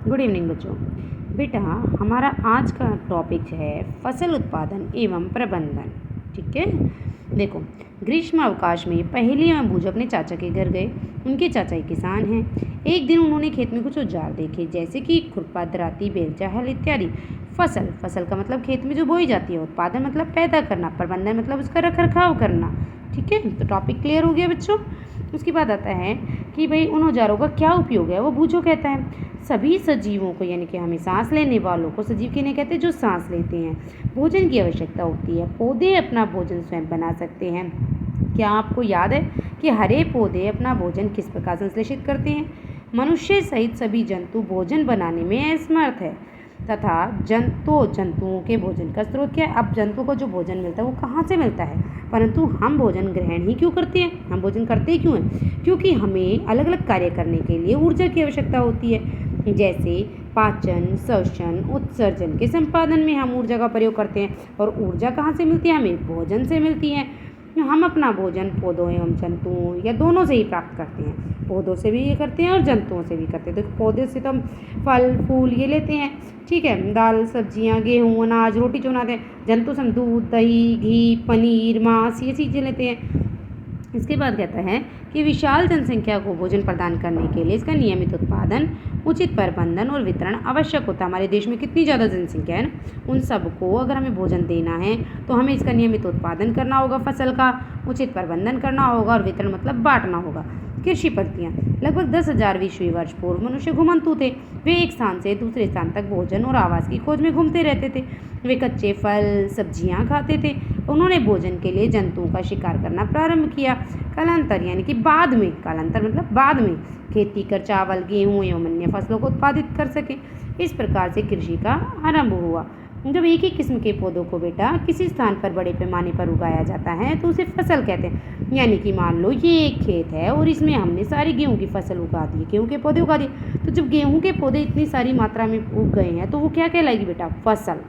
Good evening बच्चों। बेटा, हमारा आज का टॉपिक है फसल उत्पादन एवं प्रबंधन। ठीक है, देखो, ग्रीष्म अवकाश में पहेली एवं बूझ अपने चाचा के घर गए। उनके चाचा एक किसान हैं। एक दिन उन्होंने खेत में कुछ औजार देखे, जैसे कि खुरपा, दराती, बेलचा, हल इत्यादि। फसल का मतलब खेत में जो बोई जाती है। उत्पादन मतलब पैदा करना। प्रबंधन मतलब उसका रख रखाव करना। ठीक है, तो टॉपिक क्लियर हो गया बच्चों। उसके बाद आता है कि भाई उन औजारों का क्या उपयोग है। वो बूझो कहता है सभी सजीवों को, यानी कि हमें सांस लेने वालों को सजीव किन्हें कहते हैं, जो सांस लेते हैं, भोजन की आवश्यकता होती है। पौधे अपना भोजन स्वयं बना सकते हैं। क्या आपको याद है कि हरे पौधे अपना भोजन किस प्रकार संश्लेषित करते हैं? मनुष्य सहित सभी जंतु भोजन बनाने में असमर्थ है तथा जंतुओं के भोजन का स्रोत क्या है? अब जंतु को जो भोजन मिलता है वो कहाँ से मिलता है, परंतु हम भोजन ग्रहण ही क्यों करते हैं? हम भोजन करते ही क्यों हैं? क्योंकि हमें अलग अलग कार्य करने के लिए ऊर्जा की आवश्यकता होती है। जैसे पाचन, श्वसन, उत्सर्जन के संपादन में हम ऊर्जा का प्रयोग करते हैं। और ऊर्जा कहाँ से मिलती है? हमें भोजन से मिलती है। हम अपना भोजन पौधों एवं जंतुओं या दोनों से ही प्राप्त करते हैं। पौधों से भी ये करते हैं और जंतुओं से भी करते हैं। तो पौधे से तो हम फल फूल ये लेते हैं, ठीक है, दाल सब्जियां, गेहूँ, अनाज, रोटी जो बनाते हैं। जंतु से हम दूध, दही, घी, पनीर, मांस ये चीज़ें लेते हैं। इसके बाद कहता है कि विशाल जनसंख्या को भोजन प्रदान करने के लिए इसका नियमित उत्पादन, उचित प्रबंधन और वितरण आवश्यक होता है। हमारे देश में कितनी ज़्यादा जनसंख्या है ना, उन सबको अगर हमें भोजन देना है तो हमें इसका नियमित उत्पादन करना होगा, फसल का उचित प्रबंधन करना होगा और वितरण मतलब बांटना होगा। कृषि पद्धतियाँ। लगभग 10,000 ईस्वी वर्ष पूर्व मनुष्य घुमंतु थे। वे एक स्थान से दूसरे स्थान तक भोजन और आवास की खोज में घूमते रहते थे। वे कच्चे फल सब्जियां खाते थे। उन्होंने भोजन के लिए जंतुओं का शिकार करना प्रारंभ किया। कालांतर यानी कि बाद में, कालांतर मतलब बाद में खेती कर चावल, गेहूँ एवं अन्य फसलों को उत्पादित कर सके। इस प्रकार से कृषि का आरंभ हुआ। जब एक ही किस्म के पौधों को बेटा किसी स्थान पर बड़े पैमाने पर उगाया जाता है तो उसे फसल कहते हैं। यानी कि मान लो ये एक खेत है और इसमें हमने सारी गेहूं की फसल उगा दी, गेहूं के पौधे उगा दिए। तो जब गेहूं के पौधे इतनी सारी मात्रा में उग गए हैं तो वो क्या कहलाएगी बेटा? फसल।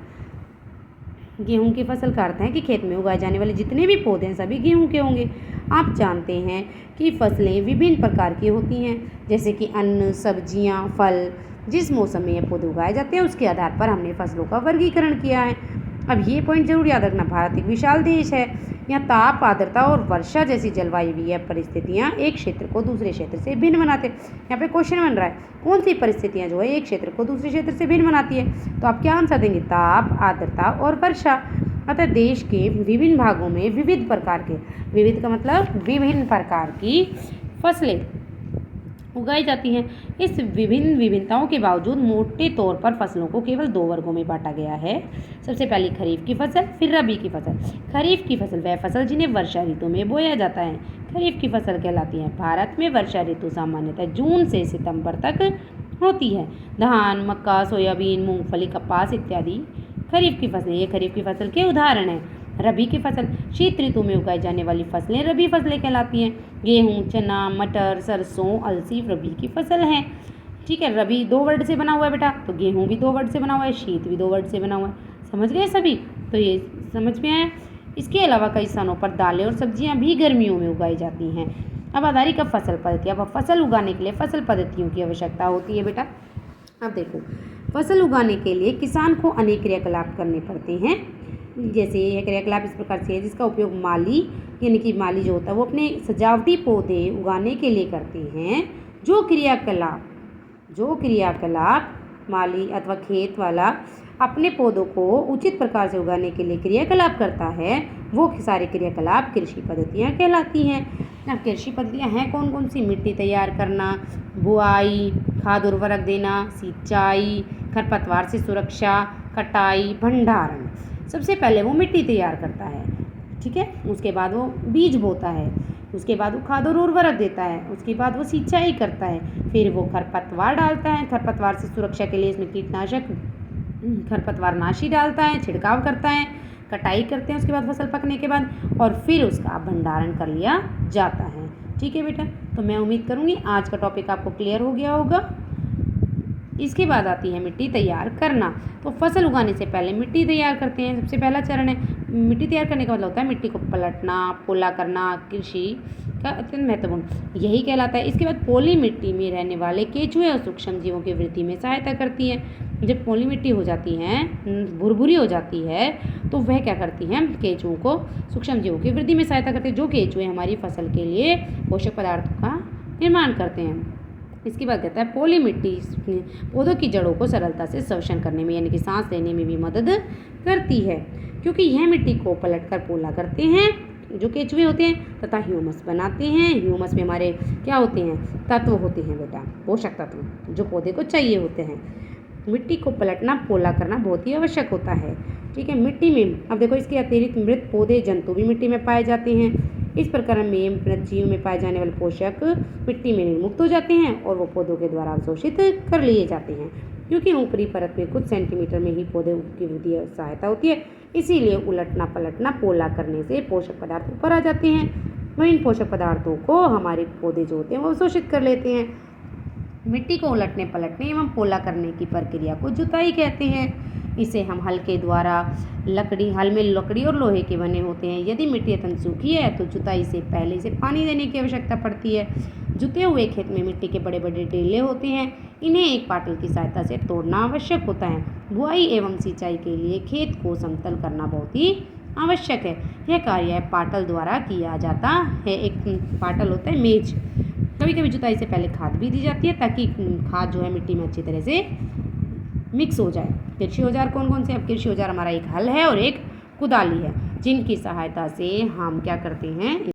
गेहूं की फसल का अर्थ है कि खेत में उगाए जाने वाले जितने भी पौधे हैं सभी गेहूं के होंगे। आप जानते हैं कि फसलें विभिन्न प्रकार की होती हैं, जैसे कि अन्न, सब्जियां, फल। जिस मौसम में ये पौधे उगाए जाते हैं उसके आधार पर हमने फसलों का वर्गीकरण किया है। अब ये पॉइंट जरूर याद रखना, भारत एक विशाल देश है। यहाँ ताप, आर्द्रता और वर्षा जैसी जलवायु परिस्थितियाँ एक क्षेत्र को दूसरे क्षेत्र से भिन्न बनाते हैं। यहाँ पे क्वेश्चन बन रहा है कौन सी परिस्थितियाँ जो है एक क्षेत्र को दूसरे क्षेत्र से भिन्न बनाती है, तो आप क्या आंसर देंगे? ताप, आर्द्रता और वर्षा। अतः देश के विभिन्न भागों में विविध का मतलब विभिन्न प्रकार की फसलें उगाई जाती हैं। इस विभिन्नताओं के बावजूद मोटे तौर पर फसलों को केवल 2 वर्गों में बांटा गया है। सबसे पहले खरीफ की फसल, फिर रबी की फसल। खरीफ की फसल वह फसल जिन्हें वर्षा ऋतु में बोया जाता है, खरीफ की फसल कहलाती है। भारत में वर्षा ऋतु सामान्यतः जून से सितंबर तक होती है। धान, मक्का, सोयाबीन, मूंगफली, कपास इत्यादि खरीफ की फसलें। ये खरीफ की फसल के उदाहरण हैं। रबी की फसल, शीत ऋतु में उगाई जाने वाली फसलें रबी फसलें कहलाती हैं। गेहूँ, चना, मटर, सरसों, अलसी रबी की फसल हैं। ठीक है, रबी 2 वर्ड से बना हुआ है बेटा, तो गेहूँ भी 2 वर्ड से बना हुआ है, शीत भी 2 वर्ड से बना हुआ है। समझ गए सभी? तो ये समझ में आया। इसके अलावा कई स्थानों पर दालें और सब्जियाँ भी गर्मियों में उगाई जाती हैं। अब आधारिक फसल पद्धति। अब फसल उगाने के लिए फसल पद्धतियों की आवश्यकता होती है बेटा। अब देखो, फसल उगाने के लिए किसान को अनेक क्रियाकलाप करने पड़ते हैं। जैसे यह क्रियाकलाप इस प्रकार से है जिसका उपयोग माली, यानी कि माली जो होता है वो अपने सजावटी पौधे उगाने के लिए करते हैं। जो क्रियाकलाप माली अथवा खेत वाला अपने पौधों को उचित प्रकार से उगाने के लिए क्रियाकलाप करता है, वो सारे क्रियाकलाप कृषि पद्धतियाँ कहलाती हैं। अब कृषि पद्धतियाँ हैं कौन कौन सी? मिट्टी तैयार करना, बुआई, खाद उर्वरक देना, सिंचाई, खरपतवार से सुरक्षा, कटाई, भंडारण। सबसे पहले वो मिट्टी तैयार करता है, ठीक है, उसके बाद वो बीज बोता है, उसके बाद वो खाद और उर्वरक देता है, उसके बाद वो सिंचाई करता है, फिर वो खरपतवार डालता है। खरपतवार से सुरक्षा के लिए इसमें कीटनाशक खरपतवारनाशी डालता है, छिड़काव करता है, कटाई करते हैं उसके बाद फसल पकने के बाद, और फिर उसका भंडारण कर लिया जाता है। ठीक है बेटा, तो मैं उम्मीद करूँगी आज का टॉपिक आपको क्लियर हो गया होगा। इसके बाद आती है मिट्टी तैयार करना। तो फसल उगाने से पहले मिट्टी तैयार करते हैं, सबसे पहला चरण है। मिट्टी तैयार करने का मतलब होता है मिट्टी को पलटना, पोला करना, कृषि का अत्यंत महत्वपूर्ण यही कहलाता है। इसके बाद पोली मिट्टी में रहने वाले केंचुए और सूक्ष्म जीवों की वृद्धि में सहायता करती है। जब पोली मिट्टी हो जाती है, भुरभुरी हो जाती है, तो वह क्या करती है, केंचुओं को, सूक्ष्म जीवों की वृद्धि में सहायता करती है, जो केंचुए हमारी फसल के लिए पोषक पदार्थों का निर्माण करते हैं। इसके बाद कहता है पोली मिट्टी पौधों की जड़ों को सरलता से श्वसन करने में यानी कि सांस लेने में भी मदद करती है, क्योंकि यह मिट्टी को पलटकर पोला करते हैं जो केंचुए होते हैं तथा ह्यूमस बनाते हैं। ह्यूमस में हमारे क्या होते हैं, तत्व होते हैं बेटा, पोषक तत्व जो पौधे को चाहिए होते हैं। मिट्टी को पलटना, पोला करना बहुत ही आवश्यक होता है। ठीक है, मिट्टी में अब देखो इसके अतिरिक्त मृत पौधे जंतु भी मिट्टी में पाए जाते हैं। इस प्रकार में मृत जीव में पाए जाने वाले पोषक मिट्टी में निर्मुक्त हो जाते हैं और वो पौधों के द्वारा अवशोषित कर लिए जाते हैं, क्योंकि ऊपरी परत में कुछ सेंटीमीटर में ही पौधे की वृद्धि सहायता होती है। इसीलिए उलटना पलटना पोला करने से पोषक पदार्थ ऊपर आ जाते हैं। वह इन पोषक पदार्थों को हमारे पौधे जो होते हैं वो अवशोषित कर लेते हैं। मिट्टी को उलटने पलटने एवं पोला करने की प्रक्रिया को जुताई कहते हैं। इसे हम हल के द्वारा हल में लकड़ी और लोहे के बने होते हैं। यदि मिट्टी अत्यंत सूखी है तो जुताई से पहले इसे पानी देने की आवश्यकता पड़ती है। जुते हुए खेत में मिट्टी के बड़े बड़े टीले होते हैं, इन्हें एक पाटल की सहायता से तोड़ना आवश्यक होता है। बुआई एवं सिंचाई के लिए खेत को समतल करना बहुत ही आवश्यक है। यह कार्य पाटल द्वारा किया जाता है। एक पाटल होता है मेज। कभी कभी जुताई से पहले खाद भी दी जाती है ताकि खाद जो है मिट्टी में अच्छी तरह से मिक्स हो जाए। कृषि औजार कौन कौन से? अब कृषि औजार हमारा एक हल है और एक कुदाली है, जिनकी सहायता से हम क्या करते हैं,